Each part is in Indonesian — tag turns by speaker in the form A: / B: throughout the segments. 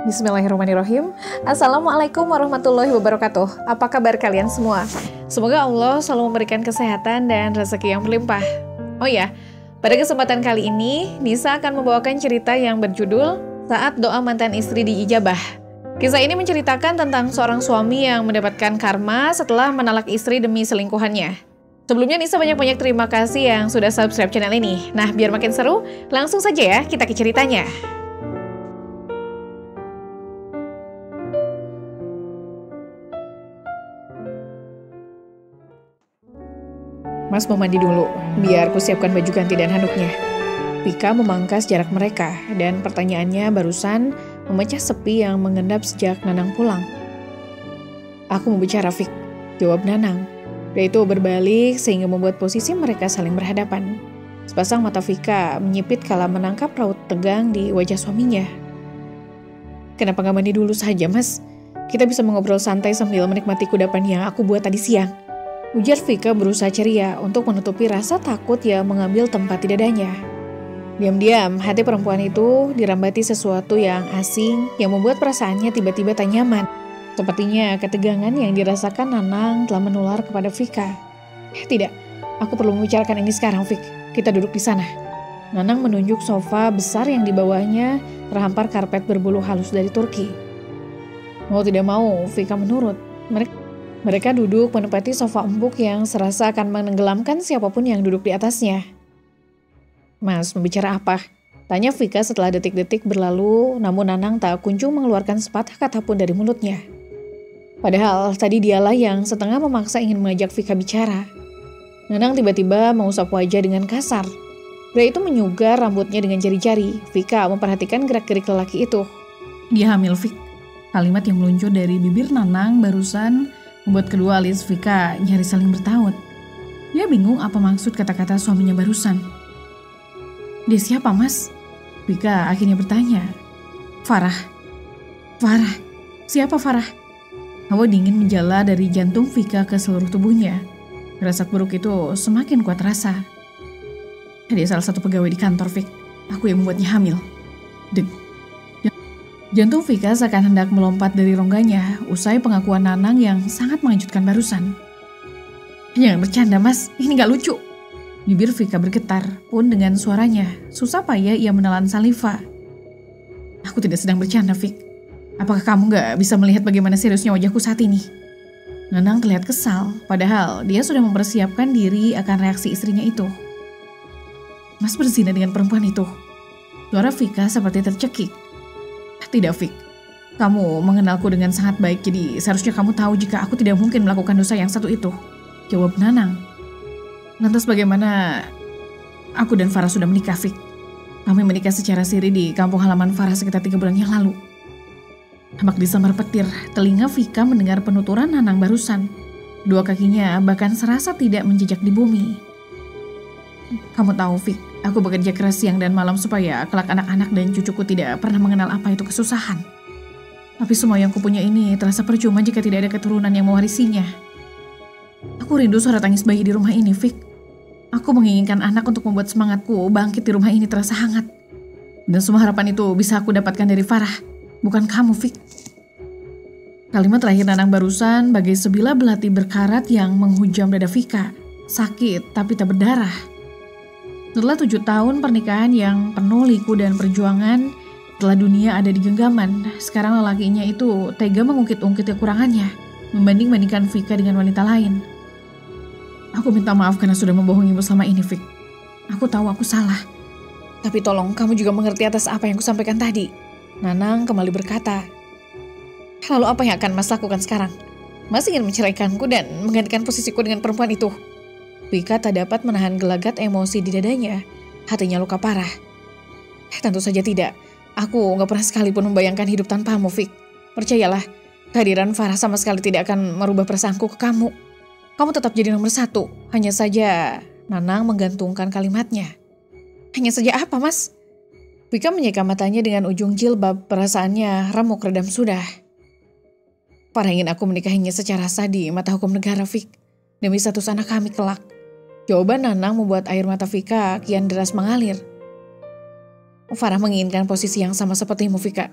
A: Bismillahirrahmanirrahim. Assalamualaikum warahmatullahi wabarakatuh. Apa kabar kalian semua? Semoga Allah selalu memberikan kesehatan dan rezeki yang berlimpah. Oh ya, pada kesempatan kali ini, Nisa akan membawakan cerita yang berjudul Saat Doa Mantan Istri Diijabah. Kisah ini menceritakan tentang seorang suami yang mendapatkan karma setelah menalak istri demi selingkuhannya. Sebelumnya Nisa banyak-banyak terima kasih yang sudah subscribe channel ini. Nah, biar makin seru, langsung saja ya kita ke ceritanya. Mas mau mandi dulu, biar ku siapkan baju ganti dan handuknya. Vika memangkas jarak mereka, dan pertanyaannya barusan memecah sepi yang mengendap sejak Nanang pulang. Aku mau bicara, Fik, jawab Nanang. Dia itu berbalik sehingga membuat posisi mereka saling berhadapan. Sepasang mata Vika menyipit kala menangkap raut tegang di wajah suaminya. Kenapa gak mandi dulu saja, Mas? Kita bisa mengobrol santai sambil menikmati kudapan yang aku buat tadi siang. Ujar Vika berusaha ceria untuk menutupi rasa takut yang mengambil tempat di dadanya. Diam-diam, hati perempuan itu dirambati sesuatu yang asing yang membuat perasaannya tiba-tiba tak nyaman. Sepertinya ketegangan yang dirasakan Nanang telah menular kepada Vika. Tidak, aku perlu membicarakan ini sekarang, Vik. Kita duduk di sana. Nanang menunjuk sofa besar yang di bawahnya terhampar karpet berbulu halus dari Turki. Mau tidak mau, Vika menurut. Mereka duduk menempati sofa empuk yang serasa akan menenggelamkan siapapun yang duduk di atasnya. Mas, membicara apa? Tanya Vika setelah detik-detik berlalu, namun Nanang tak kunjung mengeluarkan sepatah kata pun dari mulutnya. Padahal tadi dialah yang setengah memaksa ingin mengajak Vika bicara. Nanang tiba-tiba mengusap wajah dengan kasar. Pria itu menyugar rambutnya dengan jari-jari. Vika memperhatikan gerak-gerik lelaki itu. Dia hamil, Vik. Kalimat yang meluncur dari bibir Nanang barusan membuat kedua alis Vika nyaris saling bertaut. Dia bingung apa maksud kata-kata suaminya barusan. Dia siapa, Mas? Vika akhirnya bertanya. Farah. Siapa Farah? Hawa dingin menjala dari jantung Vika ke seluruh tubuhnya. Firasat buruk itu semakin kuat rasa. Dia salah satu pegawai di kantor, Vik. Aku yang membuatnya hamil. Jantung Vika seakan hendak melompat dari rongganya usai pengakuan Nanang yang sangat mengejutkan barusan. Jangan bercanda, Mas, ini gak lucu. Bibir Vika bergetar pun dengan suaranya susah payah ia menelan saliva. Aku tidak sedang bercanda, Vik. Apakah kamu gak bisa melihat bagaimana seriusnya wajahku saat ini? Nanang terlihat kesal, padahal dia sudah mempersiapkan diri akan reaksi istrinya itu. Mas berzina dengan perempuan itu. Suara Vika seperti tercekik. Tidak, Fik. Kamu mengenalku dengan sangat baik, jadi seharusnya kamu tahu jika aku tidak mungkin melakukan dosa yang satu itu. Jawab Nanang. Lantas bagaimana aku dan Farah sudah menikah, Fik? Kami menikah secara siri di kampung halaman Farah sekitar 3 bulan yang lalu. Tampak disambar petir, telinga Vika mendengar penuturan Nanang barusan. Dua kakinya bahkan serasa tidak menjejak di bumi. Kamu tahu, Fik, aku bekerja keras siang dan malam supaya kelak anak-anak dan cucuku tidak pernah mengenal apa itu kesusahan. Tapi semua yang kupunya ini terasa percuma jika tidak ada keturunan yang mewarisinya. Aku rindu suara tangis bayi di rumah ini, Fik. Aku menginginkan anak untuk membuat semangatku bangkit di rumah ini terasa hangat. Dan semua harapan itu bisa aku dapatkan dari Farah, bukan kamu, Fik. Kalimat terakhir Nanang barusan bagai sebilah belati berkarat yang menghujam dada Vika. Sakit tapi tak berdarah. Setelah 7 tahun pernikahan yang penuh liku dan perjuangan, setelah dunia ada di genggaman, sekarang lelakinya itu tega mengungkit-ungkit kekurangannya, membanding-bandingkan Vika dengan wanita lain. Aku minta maaf karena sudah membohongimu selama ini, Fik. Aku tahu aku salah. Tapi tolong kamu juga mengerti atas apa yang kusampaikan tadi. Nanang kembali berkata. Lalu apa yang akan Mas lakukan sekarang? Mas ingin menceraikanku dan menggantikan posisiku dengan perempuan itu? Vika tak dapat menahan gelagat emosi di dadanya. Hatinya luka parah. Tentu saja tidak. Aku gak pernah sekalipun membayangkan hidup tanpamu, Fik. Percayalah, kehadiran Farah sama sekali tidak akan merubah perasaanku ke kamu. Kamu tetap jadi nomor 1. Hanya saja, Nanang menggantungkan kalimatnya. Hanya saja apa, Mas? Vika menyeka matanya dengan ujung jilbab, perasaannya remuk redam sudah. Farah ingin aku menikahinya secara sah di mata hukum negara, Fik. Demi status anak kami kelak. Jawaban Nanang membuat air mata Vika kian deras mengalir. Farah menginginkan posisi yang sama sepertimu, Vika.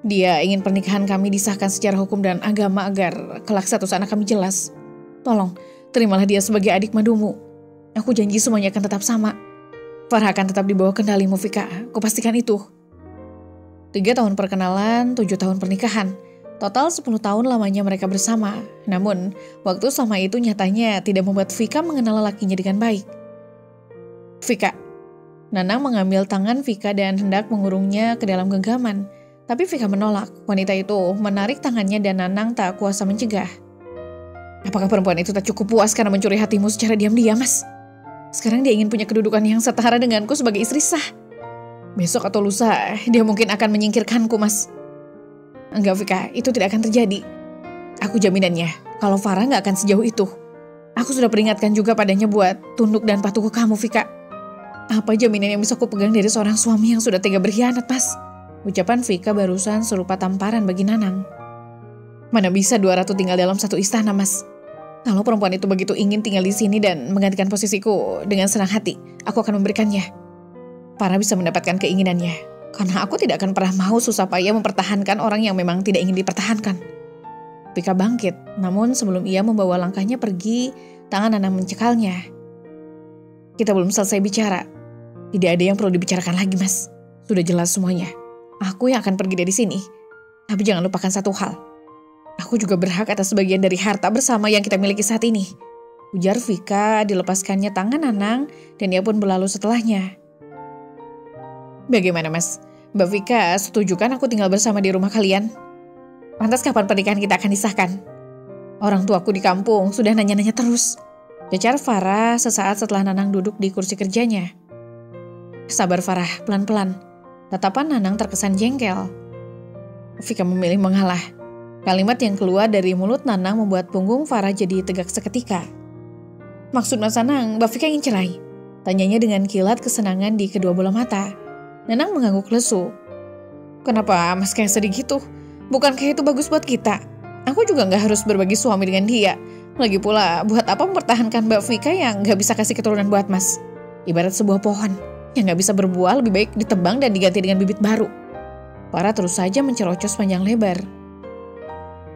A: Dia ingin pernikahan kami disahkan secara hukum dan agama agar kelak status anak kami jelas. Tolong, terimalah dia sebagai adik madumu. Aku janji semuanya akan tetap sama. Farah akan tetap di bawah kendalimu, Vika. Aku pastikan itu. 3 tahun perkenalan, 7 tahun pernikahan. Total 10 tahun lamanya mereka bersama. Namun, waktu selama itu nyatanya tidak membuat Vika mengenal lelakinya dengan baik. Vika. Nanang mengambil tangan Vika dan hendak mengurungnya ke dalam genggaman. Tapi Vika menolak. Wanita itu menarik tangannya dan Nanang tak kuasa mencegah. Apakah perempuan itu tak cukup puas karena mencuri hatimu secara diam-diam, Mas? Sekarang dia ingin punya kedudukan yang setara denganku sebagai istri sah. Besok atau lusa, dia mungkin akan menyingkirkanku, Mas. Enggak, Vika, itu tidak akan terjadi. Aku jaminannya, kalau Farah gak akan sejauh itu. Aku sudah peringatkan juga padanya buat tunduk dan patuh ke kamu, Vika. Apa jaminan yang bisa aku pegang dari seorang suami yang sudah tega berkhianat, Mas? Ucapan Vika barusan serupa tamparan bagi Nanang. Mana bisa 2 ratu tinggal dalam satu istana, Mas? Kalau perempuan itu begitu ingin tinggal di sini dan menggantikan posisiku dengan senang hati, aku akan memberikannya. Farah bisa mendapatkan keinginannya, karena aku tidak akan pernah mau susah payah mempertahankan orang yang memang tidak ingin dipertahankan. Vika bangkit, namun sebelum ia membawa langkahnya pergi, tangan Nanang mencekalnya. Kita belum selesai bicara. Tidak ada yang perlu dibicarakan lagi, Mas. Sudah jelas semuanya. Aku yang akan pergi dari sini. Tapi jangan lupakan satu hal. Aku juga berhak atas sebagian dari harta bersama yang kita miliki saat ini. Ujar Vika dilepaskannya tangan Nanang dan ia pun berlalu setelahnya. Bagaimana, Mas? Mbak Vika setuju kan aku tinggal bersama di rumah kalian? Lantas kapan pernikahan kita akan disahkan? Orang tuaku di kampung sudah nanya-nanya terus. Cecar Farah sesaat setelah Nanang duduk di kursi kerjanya. Sabar Farah, pelan-pelan. Tatapan Nanang terkesan jengkel. Vika memilih mengalah. Kalimat yang keluar dari mulut Nanang membuat punggung Farah jadi tegak seketika. Maksud Mas Nanang, Mbak Vika ingin cerai? Tanyanya dengan kilat kesenangan di kedua bola mata. Nanang mengangguk lesu. Kenapa Mas kayak sedih gitu? Bukankah itu bagus buat kita? Aku juga gak harus berbagi suami dengan dia. Lagi pula, buat apa mempertahankan Mbak Vika yang gak bisa kasih keturunan buat Mas? Ibarat sebuah pohon yang gak bisa berbuah, lebih baik ditebang dan diganti dengan bibit baru. Farah terus saja mencerocos panjang lebar.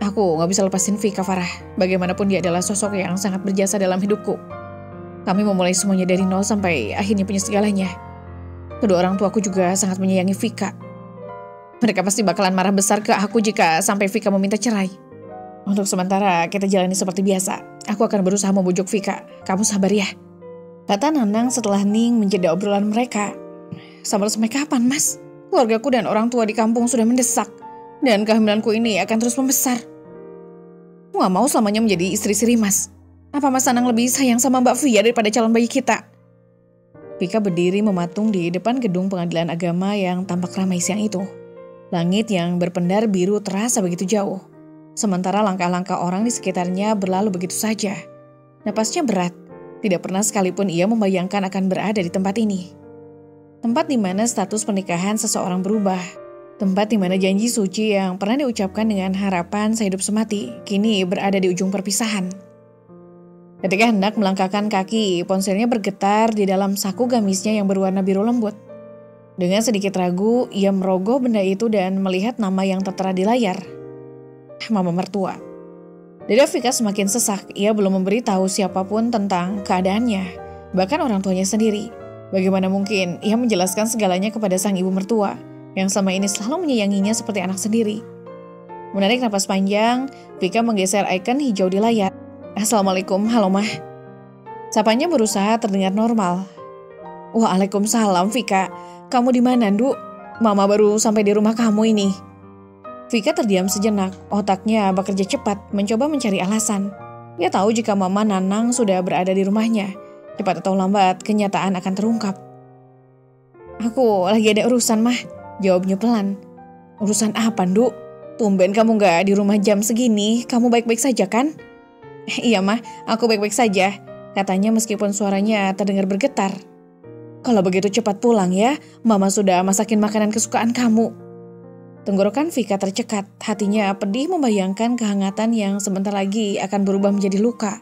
A: Aku gak bisa lepasin Vika, Farah. Bagaimanapun dia adalah sosok yang sangat berjasa dalam hidupku. Kami memulai semuanya dari nol sampai akhirnya punya segalanya. Kedua orang tuaku juga sangat menyayangi Vika. Mereka pasti bakalan marah besar ke aku jika sampai Vika meminta cerai. Untuk sementara kita jalani seperti biasa. Aku akan berusaha membujuk Vika. Kamu sabar ya. Kata Nanang setelah hening menjeda obrolan mereka. Sabar sampai kapan, Mas? Keluargaku dan orang tua di kampung sudah mendesak. Dan kehamilanku ini akan terus membesar. Aku gak mau selamanya menjadi istri siri, Mas. Apa Mas Nanang lebih sayang sama Mbak Via daripada calon bayi kita? Vika berdiri mematung di depan gedung pengadilan agama yang tampak ramai siang itu. Langit yang berpendar biru terasa begitu jauh. Sementara langkah-langkah orang di sekitarnya berlalu begitu saja. Napasnya berat. Tidak pernah sekalipun ia membayangkan akan berada di tempat ini. Tempat di mana status pernikahan seseorang berubah. Tempat di mana janji suci yang pernah diucapkan dengan harapan sehidup semati, kini berada di ujung perpisahan. Ketika hendak melangkahkan kaki, ponselnya bergetar di dalam saku gamisnya yang berwarna biru lembut. Dengan sedikit ragu, ia merogoh benda itu dan melihat nama yang tertera di layar. Mama mertua. Dada Vika semakin sesak, ia belum memberitahu siapapun tentang keadaannya, bahkan orang tuanya sendiri. Bagaimana mungkin ia menjelaskan segalanya kepada sang ibu mertua, yang selama ini selalu menyayanginya seperti anak sendiri. Menarik napas panjang, Vika menggeser icon hijau di layar. Assalamualaikum, halo Mah. Sapanya berusaha terdengar normal. Waalaikumsalam Vika, kamu di mana, Nduk? Mama baru sampai di rumah kamu ini. Vika terdiam sejenak, otaknya bekerja cepat mencoba mencari alasan. Ia tahu jika Mama Nanang sudah berada di rumahnya. Cepat atau lambat, kenyataan akan terungkap. Aku lagi ada urusan, Mah. Jawabnya pelan. Urusan apa, Nduk? Tumben kamu gak di rumah jam segini. Kamu baik-baik saja kan? Iya, Mah. Aku baik-baik saja. Katanya meskipun suaranya terdengar bergetar. Kalau begitu cepat pulang ya. Mama sudah masakin makanan kesukaan kamu. Tenggorokan Vika tercekat. Hatinya pedih membayangkan kehangatan yang sebentar lagi akan berubah menjadi luka.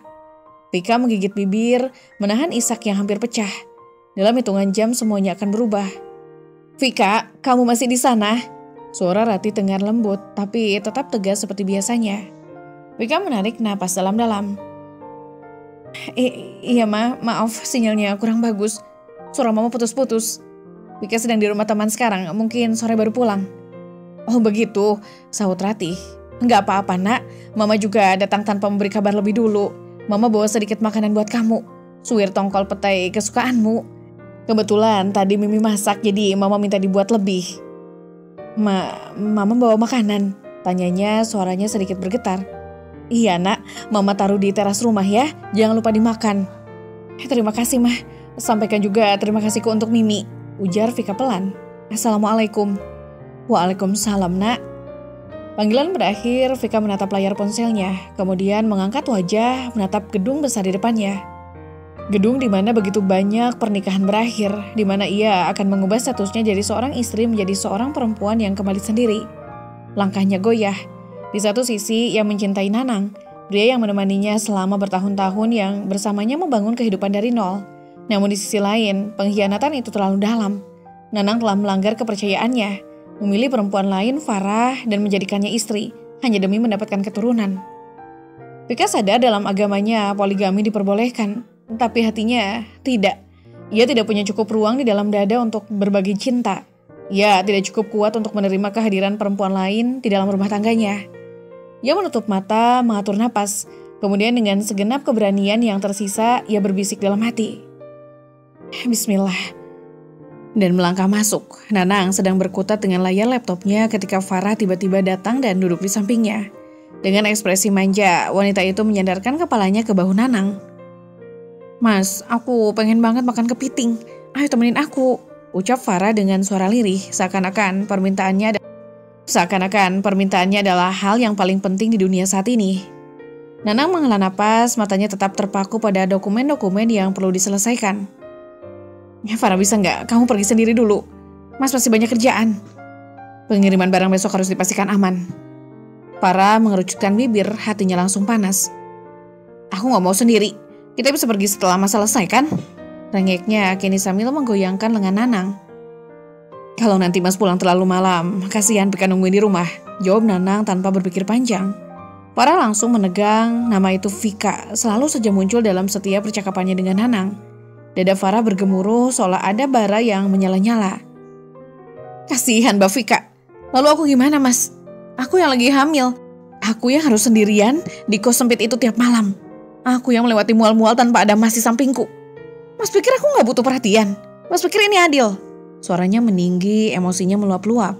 A: Vika menggigit bibir, menahan isak yang hampir pecah. Dalam hitungan jam semuanya akan berubah. Vika, kamu masih di sana? Suara Rati terdengar lembut, tapi tetap tegas seperti biasanya. Vika menarik napas dalam-dalam. Iya maaf sinyalnya kurang bagus. Suara mama putus-putus. Vika sedang di rumah teman sekarang, mungkin sore baru pulang. Oh begitu, sahut Rati. Enggak apa-apa nak, mama juga datang tanpa memberi kabar lebih dulu. Mama bawa sedikit makanan buat kamu. Suwir tongkol petai kesukaanmu. Kebetulan tadi Mimi masak, jadi mama minta dibuat lebih. Mama bawa makanan? Tanyanya suaranya sedikit bergetar. Iya nak, mama taruh di teras rumah ya, jangan lupa dimakan. Terima kasih mah, sampaikan juga terima kasihku untuk Mimi, ujar Vika pelan. Assalamualaikum. Waalaikumsalam nak. Panggilan berakhir, Vika menatap layar ponselnya, kemudian mengangkat wajah menatap gedung besar di depannya. Gedung di mana begitu banyak pernikahan berakhir, di mana ia akan mengubah statusnya dari seorang istri menjadi seorang perempuan yang kembali sendiri. Langkahnya goyah. Di satu sisi, ia mencintai Nanang, pria yang menemaninya selama bertahun-tahun yang bersamanya membangun kehidupan dari nol. Namun di sisi lain, pengkhianatan itu terlalu dalam. Nanang telah melanggar kepercayaannya, memilih perempuan lain, Farah, dan menjadikannya istri, hanya demi mendapatkan keturunan. Vika sadar dalam agamanya poligami diperbolehkan, tapi hatinya tidak. Ia tidak punya cukup ruang di dalam dada untuk berbagi cinta. Ia tidak cukup kuat untuk menerima kehadiran perempuan lain di dalam rumah tangganya. Ia menutup mata, mengatur napas. Kemudian dengan segenap keberanian yang tersisa, ia berbisik dalam hati. Bismillah. Dan melangkah masuk. Nanang sedang berkutat dengan layar laptopnya ketika Farah tiba-tiba datang dan duduk di sampingnya. Dengan ekspresi manja, wanita itu menyandarkan kepalanya ke bahu Nanang. Mas, aku pengen banget makan kepiting. Ayo temenin aku, ucap Farah dengan suara lirih, seakan-akan permintaannya adalah hal yang paling penting di dunia saat ini. Nanang menghela napas, matanya tetap terpaku pada dokumen-dokumen yang perlu diselesaikan. Farah, bisa nggak kamu pergi sendiri dulu? Mas masih banyak kerjaan. Pengiriman barang besok harus dipastikan aman. Farah mengerucutkan bibir, hatinya langsung panas. Aku nggak mau sendiri. Kita bisa pergi setelah masalah selesai kan? Rengeknya kini sambil menggoyangkan lengan Nanang. Kalau nanti Mas pulang terlalu malam, kasihan Vika nungguin di rumah, jawab Nanang tanpa berpikir panjang. Farah langsung menegang, nama itu Vika selalu saja muncul dalam setiap percakapannya dengan Nanang. Dada Farah bergemuruh seolah ada bara yang menyala-nyala. Kasihan Mbak Vika. Lalu aku gimana Mas? Aku yang lagi hamil. Aku yang harus sendirian di kos sempit itu tiap malam. Aku yang melewati mual-mual tanpa ada Mas di sampingku. Mas pikir aku gak butuh perhatian? Mas pikir ini adil? Suaranya meninggi, emosinya meluap-luap.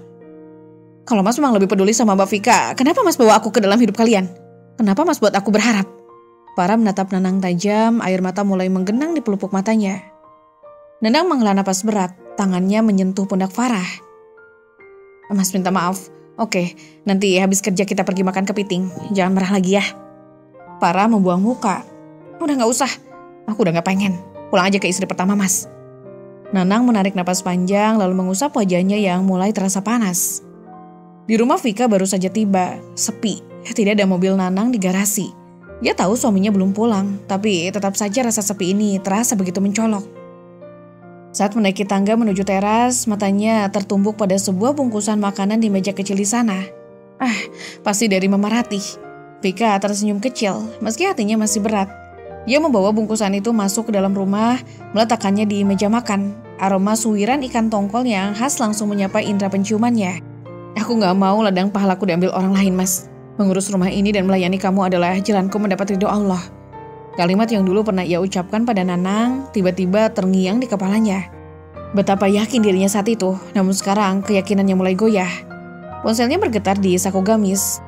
A: Kalau Mas memang lebih peduli sama Mbak Vika, kenapa Mas bawa aku ke dalam hidup kalian? Kenapa Mas buat aku berharap? Farah menatap Nanang tajam, air mata mulai menggenang di pelupuk matanya. Nanang menghela napas berat, tangannya menyentuh pundak Farah. Mas minta maaf. Oke, nanti habis kerja kita pergi makan kepiting. Jangan marah lagi ya. Farah membuang muka. Udah gak usah, aku udah gak pengen. Pulang aja ke istri pertama Mas. Nanang menarik napas panjang lalu mengusap wajahnya yang mulai terasa panas. Di rumah Vika baru saja tiba, sepi. Tidak ada mobil Nanang di garasi. Dia tahu suaminya belum pulang, tapi tetap saja rasa sepi ini terasa begitu mencolok. Saat menaiki tangga menuju teras, matanya tertumbuk pada sebuah bungkusan makanan di meja kecil di sana. Pasti dari Mama Ratih. Vika tersenyum kecil, meski hatinya masih berat. Dia membawa bungkusan itu masuk ke dalam rumah, meletakkannya di meja makan. Aroma suwiran ikan tongkol yang khas langsung menyapa indera penciumannya. Aku gak mau ladang pahalaku diambil orang lain Mas. Mengurus rumah ini dan melayani kamu adalah jalanku mendapat ridho Allah. Kalimat yang dulu pernah ia ucapkan pada Nanang tiba-tiba terngiang di kepalanya. Betapa yakin dirinya saat itu, namun sekarang keyakinannya mulai goyah. Ponselnya bergetar di saku gamis.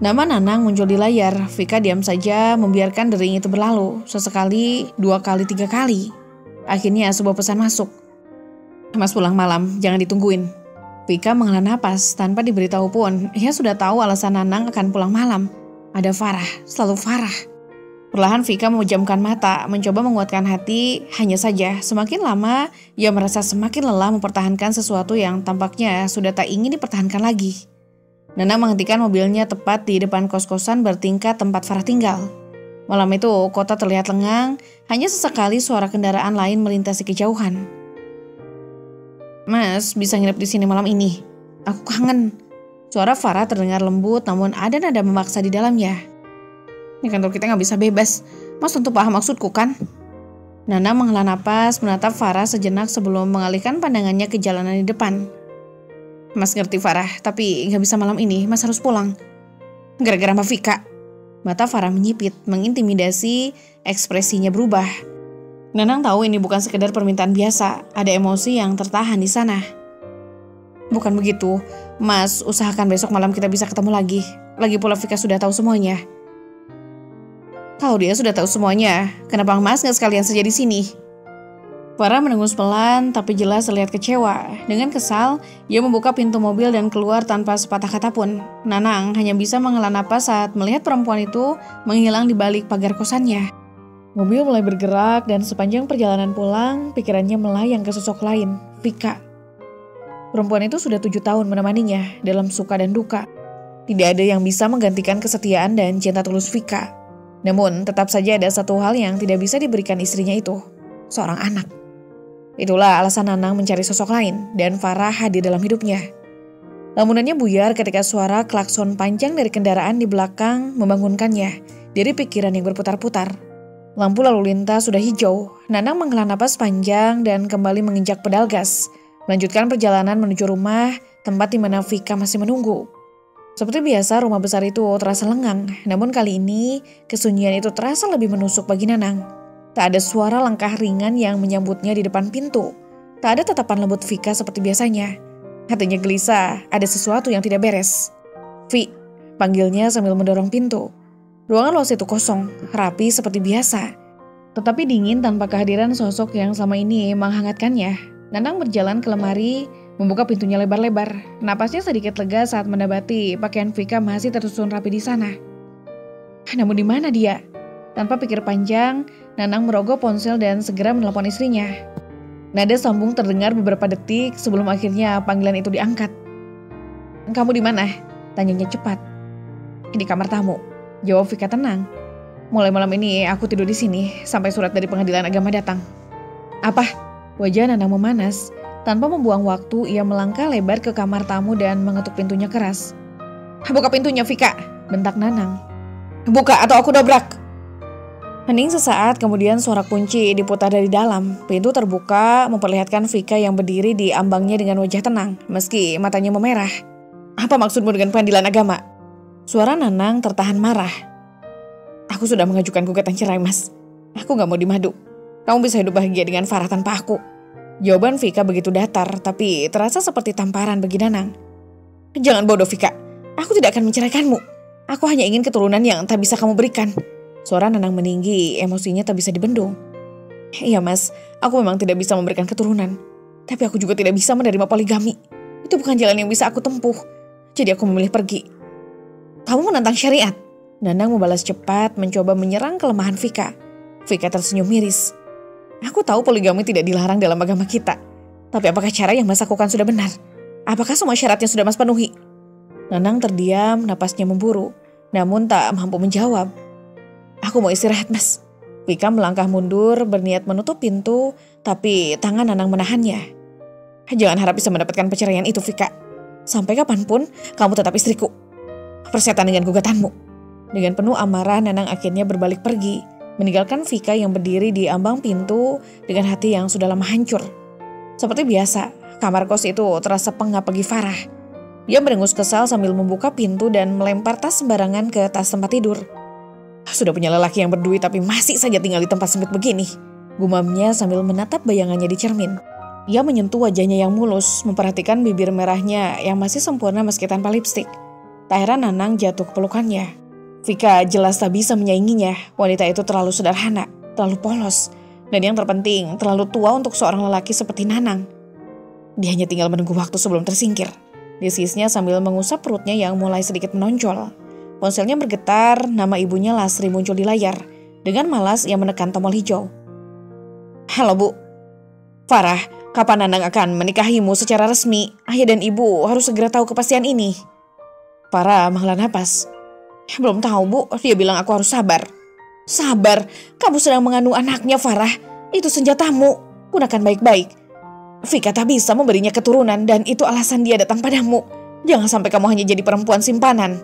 A: Nama Nanang muncul di layar. Vika diam saja membiarkan dering itu berlalu. Sesekali, 2 kali, 3 kali. Akhirnya sebuah pesan masuk. Mas pulang malam, jangan ditungguin. Vika menghela napas tanpa diberitahu pun. Ia sudah tahu alasan Nanang akan pulang malam. Ada Farah, selalu Farah. Perlahan Vika memejamkan mata, mencoba menguatkan hati. Hanya saja, semakin lama ia merasa semakin lelah mempertahankan sesuatu yang tampaknya sudah tak ingin dipertahankan lagi. Nanang menghentikan mobilnya tepat di depan kos-kosan bertingkat tempat Farah tinggal. Malam itu kota terlihat lengang, hanya sesekali suara kendaraan lain melintasi kejauhan. Mas bisa nginep di sini malam ini? Aku kangen. Suara Farah terdengar lembut namun ada nada memaksa di dalamnya. Di kantor kita gak bisa bebas. Mas tentu paham maksudku kan? Nanang menghela napas menatap Farah sejenak sebelum mengalihkan pandangannya ke jalanan di depan. Mas ngerti Farah, tapi gak bisa malam ini. Mas harus pulang. Gara-gara Mbak Vika. Mata Farah menyipit, mengintimidasi, ekspresinya berubah. Nanang tahu ini bukan sekedar permintaan biasa, ada emosi yang tertahan di sana. Bukan begitu, Mas usahakan besok malam kita bisa ketemu lagi. Lagi pula Vika sudah tahu semuanya. Kalau dia sudah tahu semuanya, kenapa Mas gak sekalian saja di sini? Farah menengus pelan tapi jelas terlihat kecewa. Dengan kesal, ia membuka pintu mobil dan keluar tanpa sepatah kata pun. Nanang hanya bisa menghela napas saat melihat perempuan itu menghilang di balik pagar kosannya. Mobil mulai bergerak dan sepanjang perjalanan pulang, pikirannya melayang ke sosok lain, Vika. Perempuan itu sudah 7 tahun menemaninya dalam suka dan duka. Tidak ada yang bisa menggantikan kesetiaan dan cinta tulus Vika. Namun, tetap saja ada satu hal yang tidak bisa diberikan istrinya itu, seorang anak. Itulah alasan Nanang mencari sosok lain dan Farah hadir dalam hidupnya. Lamunannya buyar ketika suara klakson panjang dari kendaraan di belakang membangunkannya dari pikiran yang berputar-putar. Lampu lalu lintas sudah hijau. Nanang menghela napas panjang dan kembali menginjak pedal gas, melanjutkan perjalanan menuju rumah tempat di mana Vika masih menunggu. Seperti biasa rumah besar itu terasa lengang, namun kali ini kesunyian itu terasa lebih menusuk bagi Nanang. Tak ada suara langkah ringan yang menyambutnya di depan pintu. Tak ada tatapan lembut Vika seperti biasanya. Hatinya gelisah, ada sesuatu yang tidak beres. Vi, panggilnya sambil mendorong pintu. Ruangan luas itu kosong, rapi seperti biasa. Tetapi dingin tanpa kehadiran sosok yang selama ini menghangatkannya. Nanang berjalan ke lemari, membuka pintunya lebar-lebar. Napasnya sedikit lega saat mendapati pakaian Vika masih tersusun rapi di sana. Namun di mana dia? Tanpa pikir panjang, Nanang merogoh ponsel dan segera menelpon istrinya. Nada sambung terdengar beberapa detik sebelum akhirnya panggilan itu diangkat. Kamu di mana? Tanyanya cepat. Di kamar tamu. Jawab Vika tenang. Mulai malam ini aku tidur di sini sampai surat dari pengadilan agama datang. Apa? Wajah Nanang memanas. Tanpa membuang waktu, ia melangkah lebar ke kamar tamu dan mengetuk pintunya keras. Buka pintunya Vika, bentak Nanang. Buka atau aku dobrak. Hening sesaat kemudian suara kunci diputar dari dalam. Pintu terbuka memperlihatkan Vika yang berdiri di ambangnya dengan wajah tenang, meski matanya memerah. Apa maksudmu dengan pengadilan agama? Suara Nanang tertahan marah. Aku sudah mengajukan gugatan cerai, Mas. Aku gak mau dimadu. Kamu bisa hidup bahagia dengan Farah tanpa aku. Jawaban Vika begitu datar, tapi terasa seperti tamparan bagi Nanang. Jangan bodoh Vika. Aku tidak akan menceraikanmu. Aku hanya ingin keturunan yang tak bisa kamu berikan. Suara Nanang meninggi, emosinya tak bisa dibendung. Iya Mas, aku memang tidak bisa memberikan keturunan. Tapi aku juga tidak bisa menerima poligami. Itu bukan jalan yang bisa aku tempuh. Jadi aku memilih pergi. Kamu menentang syariat? Nanang membalas cepat, mencoba menyerang kelemahan Vika. Vika tersenyum miris. Aku tahu poligami tidak dilarang dalam agama kita. Tapi apakah cara yang Mas lakukan sudah benar? Apakah semua syaratnya sudah Mas penuhi? Nanang terdiam, napasnya memburu. Namun tak mampu menjawab. Aku mau istirahat Mas. Vika melangkah mundur berniat menutup pintu, tapi tangan Nanang menahannya. Jangan harap bisa mendapatkan perceraian itu Vika. Sampai kapanpun kamu tetap istriku. Persetan dengan gugatanmu. Dengan penuh amarah Nanang akhirnya berbalik pergi, meninggalkan Vika yang berdiri di ambang pintu dengan hati yang sudah lama hancur. Seperti biasa, kamar kos itu terasa pengap bagi Farah. Dia berengus kesal sambil membuka pintu dan melempar tas sembarangan ke tas tempat tidur. Sudah punya lelaki yang berduit tapi masih saja tinggal di tempat sempit begini. Gumamnya sambil menatap bayangannya di cermin. Ia menyentuh wajahnya yang mulus, memperhatikan bibir merahnya yang masih sempurna meski tanpa lipstik. Tak heran Nanang jatuh ke pelukannya. Vika jelas tak bisa menyainginya. Wanita itu terlalu sederhana, terlalu polos. Dan yang terpenting, terlalu tua untuk seorang lelaki seperti Nanang. Dia hanya tinggal menunggu waktu sebelum tersingkir. Desisnya sambil mengusap perutnya yang mulai sedikit menonjol. Ponselnya bergetar, nama ibunya Lasri muncul di layar. Dengan malas ia menekan tombol hijau. Halo Bu. Farah, kapan Nanang akan menikahimu secara resmi? Ayah dan ibu harus segera tahu kepastian ini. Farah menghela napas. Belum tahu Bu, dia bilang aku harus sabar. Sabar? Kamu sedang mengandung anaknya Farah. Itu senjatamu. Gunakan baik-baik. Vika tak bisa memberinya keturunan dan itu alasan dia datang padamu. Jangan sampai kamu hanya jadi perempuan simpanan.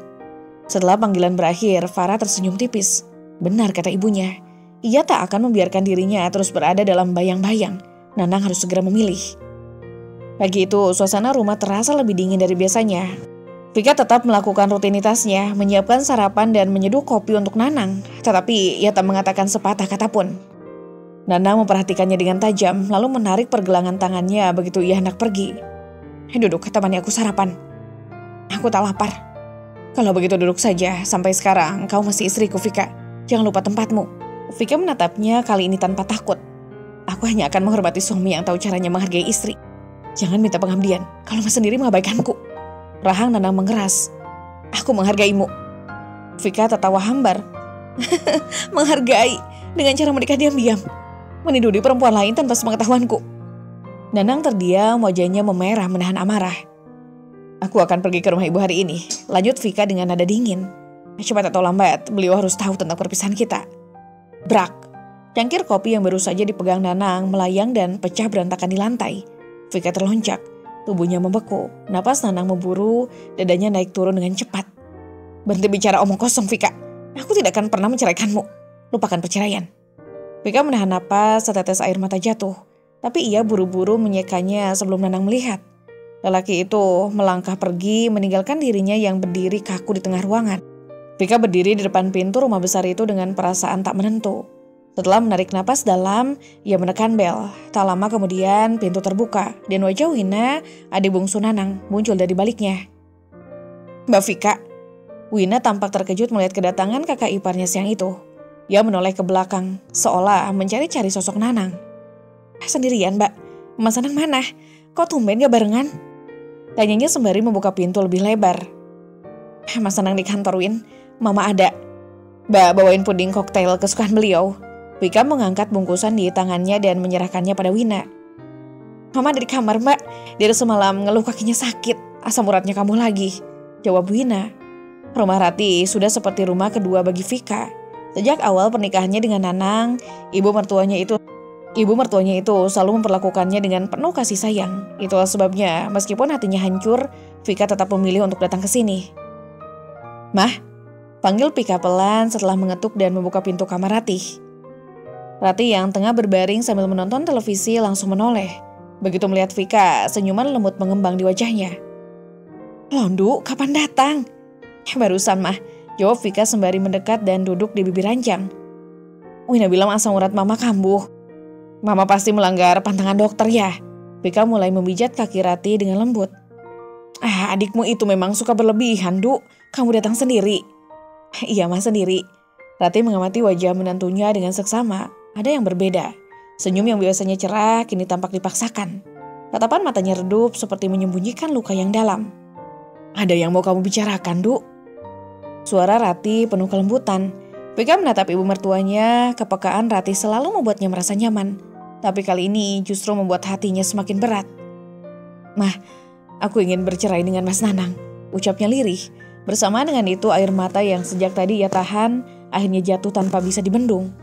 A: Setelah panggilan berakhir, Farah tersenyum tipis. Benar kata ibunya. Ia tak akan membiarkan dirinya terus berada dalam bayang-bayang. Nanang harus segera memilih. Pagi itu, suasana rumah terasa lebih dingin dari biasanya. Vika tetap melakukan rutinitasnya, menyiapkan sarapan dan menyeduh kopi untuk Nanang. Tetapi ia tak mengatakan sepatah kata pun. Nanang memperhatikannya dengan tajam, lalu menarik pergelangan tangannya begitu ia hendak pergi. Duduk, temani aku sarapan. Aku tak lapar. Kalau begitu duduk saja, sampai sekarang kau masih istriku, Vika. Jangan lupa tempatmu. Vika menatapnya kali ini tanpa takut. Aku hanya akan menghormati suami yang tahu caranya menghargai istri. Jangan minta pengabdian kalau mas sendiri mengabaikanku. Rahang Nanang mengeras. Aku menghargaimu. Vika tertawa hambar. Menghargai dengan cara menikah diam-diam. Meniduri perempuan lain tanpa sepengetahuanku. Nanang terdiam, wajahnya memerah menahan amarah. Aku akan pergi ke rumah ibu hari ini. Lanjut Vika dengan nada dingin. Cepat atau lambat, beliau harus tahu tentang perpisahan kita. Brak. Cangkir kopi yang baru saja dipegang Nanang melayang dan pecah berantakan di lantai. Vika terlonjak, tubuhnya membeku, napas Nanang memburu, dadanya naik turun dengan cepat. Berhenti bicara omong kosong, Vika. Aku tidak akan pernah menceraikanmu. Lupakan perceraian. Vika menahan napas, setetes air mata jatuh. Tapi ia buru-buru menyekanya sebelum Nanang melihat. Lelaki itu melangkah pergi, meninggalkan dirinya yang berdiri kaku di tengah ruangan. Vika berdiri di depan pintu rumah besar itu dengan perasaan tak menentu. Setelah menarik napas dalam, ia menekan bel. Tak lama kemudian pintu terbuka dan wajah Wina, adik bungsu Nanang, muncul dari baliknya. Mbak Vika. Wina tampak terkejut melihat kedatangan kakak iparnya siang itu. Ia menoleh ke belakang, seolah mencari-cari sosok Nanang. Sendirian, Mbak? Mas Nanang mana? Kok tumben gak barengan? Tanyanya sembari membuka pintu lebih lebar. Mas Nanang di kantor, Win. Mama ada. Mbak bawain puding koktail kesukaan beliau. Vika mengangkat bungkusan di tangannya dan menyerahkannya pada Wina. Mama ada di kamar, Mbak. Dari semalam ngeluh kakinya sakit. Asam uratnya kamu lagi. Jawab Wina. Rumah Rati sudah seperti rumah kedua bagi Vika. Sejak awal pernikahannya dengan Nanang, ibu mertuanya itu selalu memperlakukannya dengan penuh kasih sayang. Itulah sebabnya meskipun hatinya hancur, Vika tetap memilih untuk datang ke sini. Mah, panggil Vika pelan setelah mengetuk dan membuka pintu kamar Rati. Rati yang tengah berbaring sambil menonton televisi langsung menoleh. Begitu melihat Vika, senyuman lembut mengembang di wajahnya. Londu, kapan datang? Barusan, Mah. Jawab Vika sembari mendekat dan duduk di bibir ranjang. Wina bilang asam urat Mama kambuh. Mama pasti melanggar pantangan dokter ya. Vika mulai memijat kaki Rati dengan lembut. Adikmu itu memang suka berlebihan, Du. Kamu datang sendiri. Iya, Mah sendiri. Rati mengamati wajah menantunya dengan seksama. Ada yang berbeda. Senyum yang biasanya cerah kini tampak dipaksakan. Tatapan matanya redup seperti menyembunyikan luka yang dalam. Ada yang mau kamu bicarakan, Du? Suara Rati penuh kelembutan. Vika menatap ibu mertuanya, kepekaan Rati selalu membuatnya merasa nyaman. Tapi kali ini justru membuat hatinya semakin berat. Mah, aku ingin bercerai dengan Mas Nanang, ucapnya lirih. Bersamaan dengan itu air mata yang sejak tadi ia tahan, akhirnya jatuh tanpa bisa dibendung.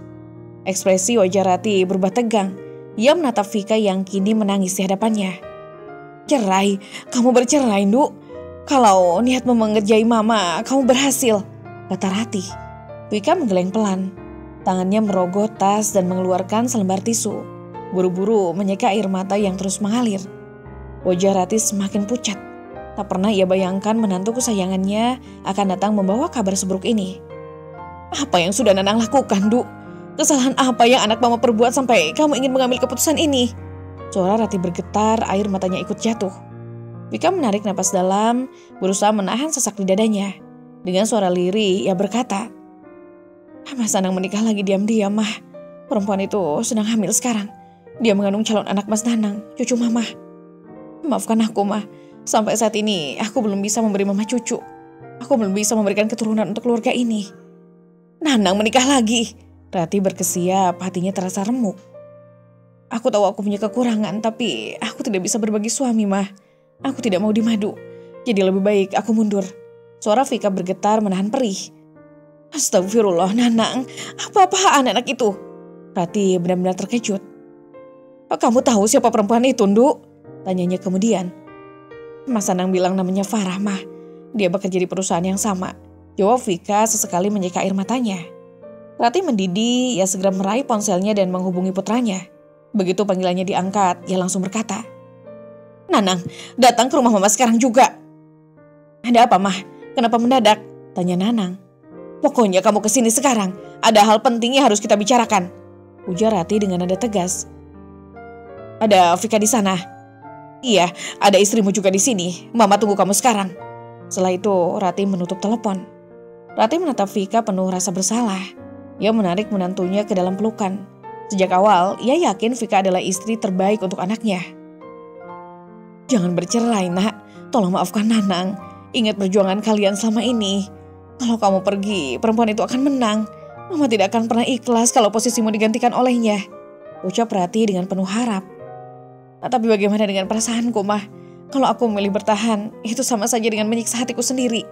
A: Ekspresi wajah Rati berubah tegang. Ia menatap Vika yang kini menangis di hadapannya. Cerai? Kamu bercerai, Du? Kalau niatmu mengerjai Mama, kamu berhasil, kata Rati. Vika menggeleng pelan. Tangannya merogoh tas dan mengeluarkan selembar tisu. Buru-buru menyeka air mata yang terus mengalir. Wajah Rati semakin pucat. Tak pernah ia bayangkan menantu kesayangannya akan datang membawa kabar seburuk ini. Apa yang sudah Nanang lakukan, Du? Kesalahan apa yang anak Mama perbuat sampai kamu ingin mengambil keputusan ini? Suara Rati bergetar, air matanya ikut jatuh. Vika menarik napas dalam, berusaha menahan sesak di dadanya. Dengan suara lirih, ia berkata, Mas Nanang menikah lagi diam-diam, Mah. Perempuan itu sedang hamil sekarang. Dia mengandung calon anak Mas Nanang, cucu Mama. Maafkan aku, Mah. Sampai saat ini, aku belum bisa memberi Mama cucu. Aku belum bisa memberikan keturunan untuk keluarga ini. Nanang menikah lagi. Rati berkesiap, hatinya terasa remuk. Aku tahu aku punya kekurangan, tapi aku tidak bisa berbagi suami, Mah. Aku tidak mau dimadu. Jadi lebih baik aku mundur. Suara Vika bergetar menahan perih. Astagfirullah, Nanang. Apa-apaan anak itu? Rati benar-benar terkejut. Kamu tahu siapa perempuan itu, Ndu? Tanyanya kemudian. Mas Anang bilang namanya Farah, Mah. Dia bekerja di perusahaan yang sama. Jawab Vika sesekali menyeka air matanya. Rati mendidih, ia segera meraih ponselnya dan menghubungi putranya. Begitu panggilannya diangkat, ia langsung berkata, "Nanang, datang ke rumah Mama sekarang juga." "Ada apa, Mah? Kenapa mendadak?" tanya Nanang. "Pokoknya kamu kesini sekarang. Ada hal penting yang harus kita bicarakan," ujar Rati dengan nada tegas. "Ada Vika di sana?" "Iya, ada istrimu juga di sini. Mama tunggu kamu sekarang." Setelah itu, Rati menutup telepon. Rati menatap Vika penuh rasa bersalah. Ia menarik menantunya ke dalam pelukan. Sejak awal, ia yakin Vika adalah istri terbaik untuk anaknya. "Jangan bercerai, Nak. Tolong maafkan Nanang. Ingat perjuangan kalian selama ini. Kalau kamu pergi, perempuan itu akan menang. Mama tidak akan pernah ikhlas kalau posisimu digantikan olehnya," ucap Rati dengan penuh harap. "Tapi bagaimana dengan perasaanku, Mah? Kalau aku memilih bertahan, itu sama saja dengan menyiksa hatiku sendiri.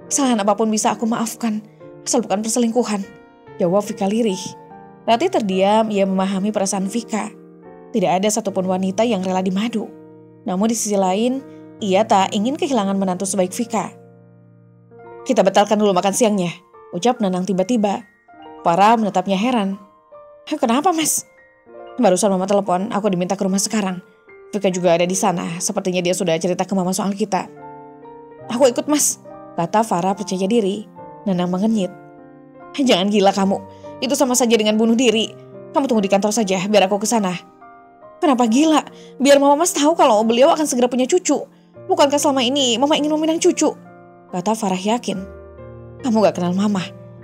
A: Kesalahan apapun bisa aku maafkan, asal bukan perselingkuhan," jawab Vika lirih. Rati terdiam, ia memahami perasaan Vika. Tidak ada satupun wanita yang rela dimadu. Namun di sisi lain, ia tak ingin kehilangan menantu sebaik Vika. "Kita batalkan dulu makan siangnya," ucap Nanang tiba-tiba. Farah menatapnya heran. "Kenapa, Mas?" "Barusan Mama telepon, aku diminta ke rumah sekarang. Vika juga ada di sana, sepertinya dia sudah cerita ke Mama soal kita." "Aku ikut, Mas," kata Farah percaya diri. Nanang mengenyit. "Jangan gila kamu, itu sama saja dengan bunuh diri. Kamu tunggu di kantor saja, biar aku ke sana." "Kenapa gila? Biar Mama Mas tahu kalau beliau akan segera punya cucu. Bukankah selama ini Mama ingin meminang cucu?" kata Farah yakin. "Kamu gak kenal Mama.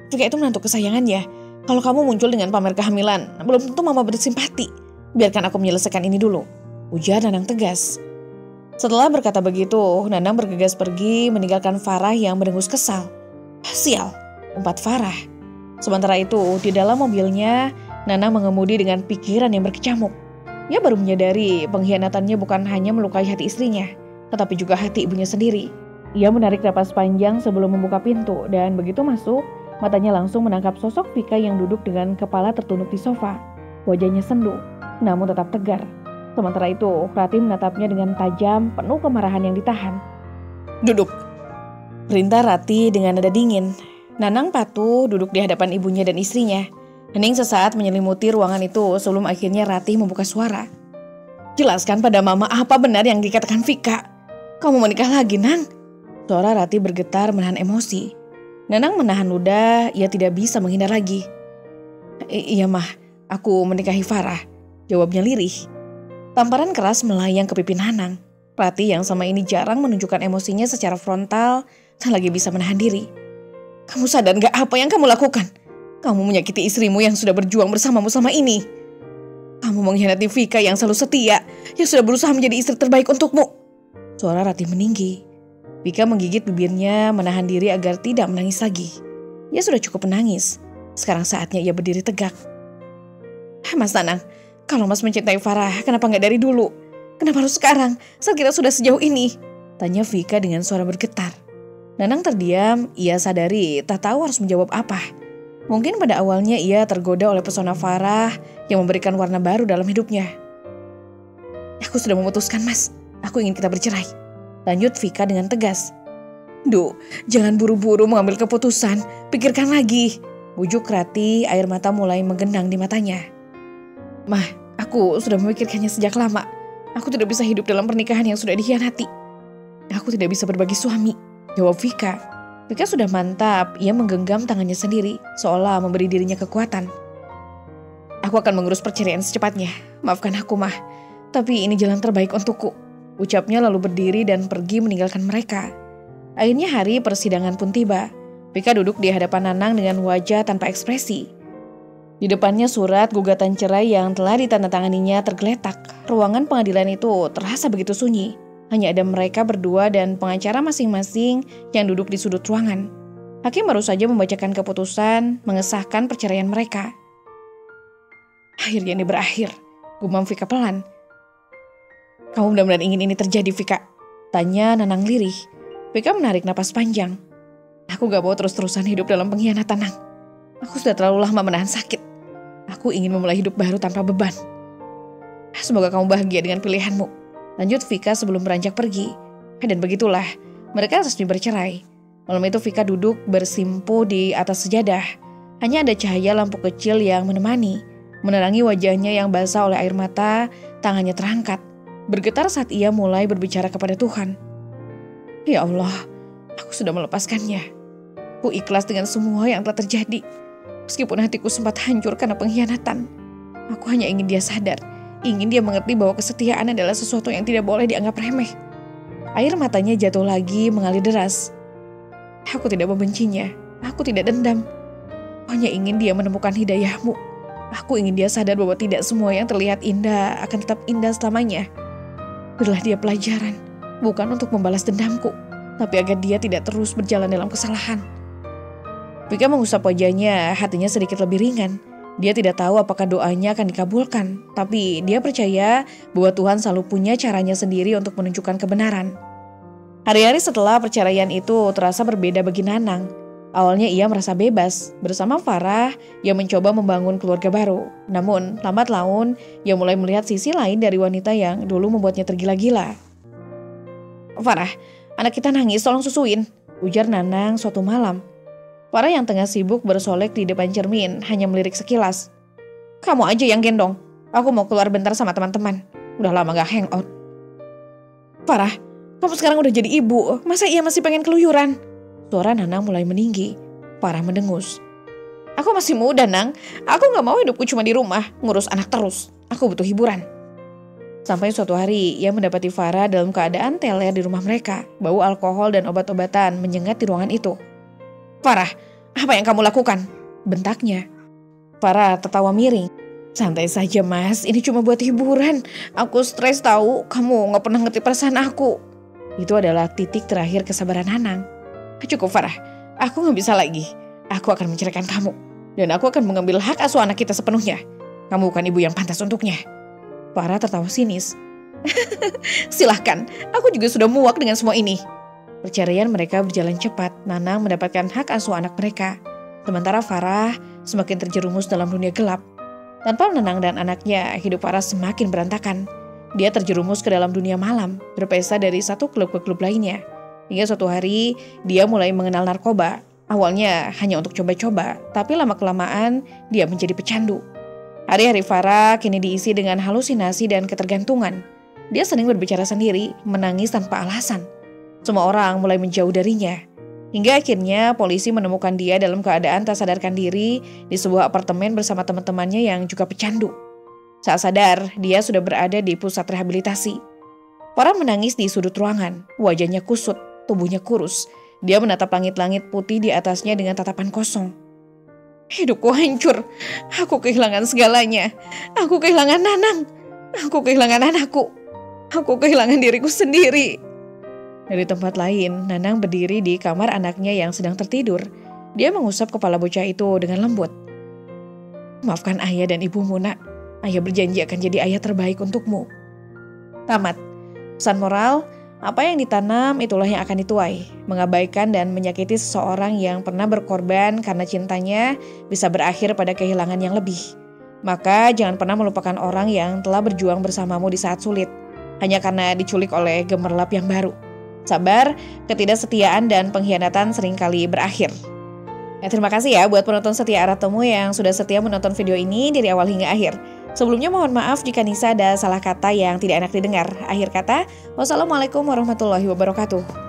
A: Vika itu menantu kesayangannya. Kalau kamu muncul dengan pamer kehamilan, belum tentu Mama bersimpati. Biarkan aku menyelesaikan ini dulu," ujar Nanang tegas. Setelah berkata begitu, Nanang bergegas pergi meninggalkan Farah yang mendengus kesal. "Sial," umpat Farah. Sementara itu, di dalam mobilnya, Nanang mengemudi dengan pikiran yang berkecamuk. Ia baru menyadari pengkhianatannya bukan hanya melukai hati istrinya, tetapi juga hati ibunya sendiri. Ia menarik napas panjang sebelum membuka pintu, dan begitu masuk, matanya langsung menangkap sosok Vika yang duduk dengan kepala tertunduk di sofa. Wajahnya sendu, namun tetap tegar. Sementara itu, Rati menatapnya dengan tajam, penuh kemarahan yang ditahan. "Duduk," perintah Rati dengan nada dingin. Nanang patuh duduk di hadapan ibunya dan istrinya. Hening sesaat menyelimuti ruangan itu sebelum akhirnya Rati membuka suara. "Jelaskan pada Mama apa benar yang dikatakan Vika. Kamu menikah lagi, Nang?" Suara Rati bergetar menahan emosi. Nanang menahan ludah, ia tidak bisa menghindar lagi. Iya, Mah, aku menikahi Farah," jawabnya lirih. Tamparan keras melayang ke pipi Nanang. Rati yang sama ini jarang menunjukkan emosinya secara frontal, tak lagi bisa menahan diri. "Kamu sadar gak apa yang kamu lakukan? Kamu menyakiti istrimu yang sudah berjuang bersamamu selama ini. Kamu mengkhianati Vika yang selalu setia, yang sudah berusaha menjadi istri terbaik untukmu." Suara Rati meninggi. Vika menggigit bibirnya, menahan diri agar tidak menangis lagi. Ia sudah cukup menangis. Sekarang saatnya ia berdiri tegak. "Mas Nanang, kalau Mas mencintai Farah, kenapa gak dari dulu? Kenapa harus sekarang, saat kita sudah sejauh ini?" tanya Vika dengan suara bergetar. Nanang terdiam, ia sadari tak tahu harus menjawab apa. Mungkin pada awalnya ia tergoda oleh pesona Farah yang memberikan warna baru dalam hidupnya. "Aku sudah memutuskan, Mas. Aku ingin kita bercerai," lanjut Vika dengan tegas. "Duh, jangan buru-buru mengambil keputusan. Pikirkan lagi," bujuk Rati, air mata mulai menggenang di matanya. "Mah, aku sudah memikirkannya sejak lama. Aku tidak bisa hidup dalam pernikahan yang sudah dikhianati. Aku tidak bisa berbagi suami," jawab Vika. Vika sudah mantap, ia menggenggam tangannya sendiri, seolah memberi dirinya kekuatan. "Aku akan mengurus perceraian secepatnya. Maafkan aku, Mah. Tapi ini jalan terbaik untukku," ucapnya lalu berdiri dan pergi meninggalkan mereka. Akhirnya hari persidangan pun tiba. Vika duduk di hadapan Nanang dengan wajah tanpa ekspresi. Di depannya surat gugatan cerai yang telah ditandatanganinya tergeletak. Ruangan pengadilan itu terasa begitu sunyi. Hanya ada mereka berdua dan pengacara masing-masing yang duduk di sudut ruangan. Hakim baru saja membacakan keputusan, mengesahkan perceraian mereka. "Akhirnya ini berakhir," gumam Vika pelan. "Kamu benar-benar ingin ini terjadi, Vika?" tanya Nanang lirih. Vika menarik napas panjang. "Aku gak mau terus-terusan hidup dalam pengkhianatan, Nang. Aku sudah terlalu lama menahan sakit. Aku ingin memulai hidup baru tanpa beban. Semoga kamu bahagia dengan pilihanmu," lanjut Vika sebelum beranjak pergi. Dan begitulah, mereka resmi bercerai. Malam itu Vika duduk bersimpuh di atas sejadah. Hanya ada cahaya lampu kecil yang menemani, menerangi wajahnya yang basah oleh air mata, tangannya terangkat, bergetar saat ia mulai berbicara kepada Tuhan. Ya Allah, aku sudah melepaskannya. Aku ikhlas dengan semua yang telah terjadi. Meskipun hatiku sempat hancur karena pengkhianatan. Aku hanya ingin dia sadar, ingin dia mengerti bahwa kesetiaan adalah sesuatu yang tidak boleh dianggap remeh. Air matanya jatuh lagi mengalir deras. Aku tidak membencinya, aku tidak dendam. Aku hanya ingin dia menemukan hidayahmu. Aku ingin dia sadar bahwa tidak semua yang terlihat indah akan tetap indah selamanya. Berilah dia pelajaran, bukan untuk membalas dendamku, tapi agar dia tidak terus berjalan dalam kesalahan. Vika mengusap wajahnya, hatinya sedikit lebih ringan. Dia tidak tahu apakah doanya akan dikabulkan, tapi dia percaya bahwa Tuhan selalu punya caranya sendiri untuk menunjukkan kebenaran. Hari-hari setelah perceraian itu terasa berbeda bagi Nanang. Awalnya ia merasa bebas bersama Farah yang mencoba membangun keluarga baru. Namun lambat laun ia mulai melihat sisi lain dari wanita yang dulu membuatnya tergila-gila. Farah, anak kita nangis, tolong susuin, ujar Nanang suatu malam. Farah yang tengah sibuk bersolek di depan cermin hanya melirik sekilas. Kamu aja yang gendong, aku mau keluar bentar sama teman-teman. Udah lama gak hangout. Farah, kamu sekarang udah jadi ibu, masa ia masih pengen keluyuran? Suara Nanang mulai meninggi. Farah mendengus. Aku masih muda, Nang. Aku gak mau hidupku cuma di rumah, ngurus anak terus. Aku butuh hiburan. Sampai suatu hari, ia mendapati Farah dalam keadaan teler di rumah mereka. Bau alkohol dan obat-obatan menyengat di ruangan itu. Farah, apa yang kamu lakukan? Bentaknya. Farah tertawa miring. Santai saja mas, ini cuma buat hiburan. Aku stres tahu, kamu gak pernah ngerti perasaan aku. Itu adalah titik terakhir kesabaran Nanang. Cukup Farah, aku gak bisa lagi. Aku akan menceraikan kamu. Dan aku akan mengambil hak asuh anak kita sepenuhnya. Kamu bukan ibu yang pantas untuknya. Farah tertawa sinis. Silahkan, aku juga sudah muak dengan semua ini. Perceraian mereka berjalan cepat. Nanang mendapatkan hak asuh anak mereka. Sementara Farah semakin terjerumus dalam dunia gelap. Tanpa Nanang dan anaknya, hidup Farah semakin berantakan. Dia terjerumus ke dalam dunia malam, berpesta dari satu klub ke klub lainnya. Hingga suatu hari, dia mulai mengenal narkoba. Awalnya hanya untuk coba-coba, tapi lama-kelamaan dia menjadi pecandu. Hari-hari Farah kini diisi dengan halusinasi dan ketergantungan. Dia sering berbicara sendiri, menangis tanpa alasan. Semua orang mulai menjauh darinya. Hingga akhirnya polisi menemukan dia dalam keadaan tak sadarkan diri di sebuah apartemen bersama teman-temannya yang juga pecandu. Saat sadar, dia sudah berada di pusat rehabilitasi. Farah menangis di sudut ruangan, wajahnya kusut, tubuhnya kurus. Dia menatap langit-langit putih di atasnya dengan tatapan kosong. Hidupku hancur, aku kehilangan segalanya. Aku kehilangan Nanang, aku kehilangan anakku, aku kehilangan diriku sendiri. Dari tempat lain, Nanang berdiri di kamar anaknya yang sedang tertidur. Dia mengusap kepala bocah itu dengan lembut. Maafkan ayah dan ibumu, nak. Ayah berjanji akan jadi ayah terbaik untukmu. Tamat. Pesan moral, apa yang ditanam itulah yang akan dituai. Mengabaikan dan menyakiti seseorang yang pernah berkorban karena cintanya bisa berakhir pada kehilangan yang lebih. Maka jangan pernah melupakan orang yang telah berjuang bersamamu di saat sulit, hanya karena diculik oleh gemerlap yang baru. Sabar, ketidaksetiaan dan pengkhianatan seringkali berakhir. Terima kasih ya buat penonton setia Arah Temu yang sudah setia menonton video ini dari awal hingga akhir. Sebelumnya mohon maaf jika Nisa ada salah kata yang tidak enak didengar. Akhir kata, wassalamualaikum warahmatullahi wabarakatuh.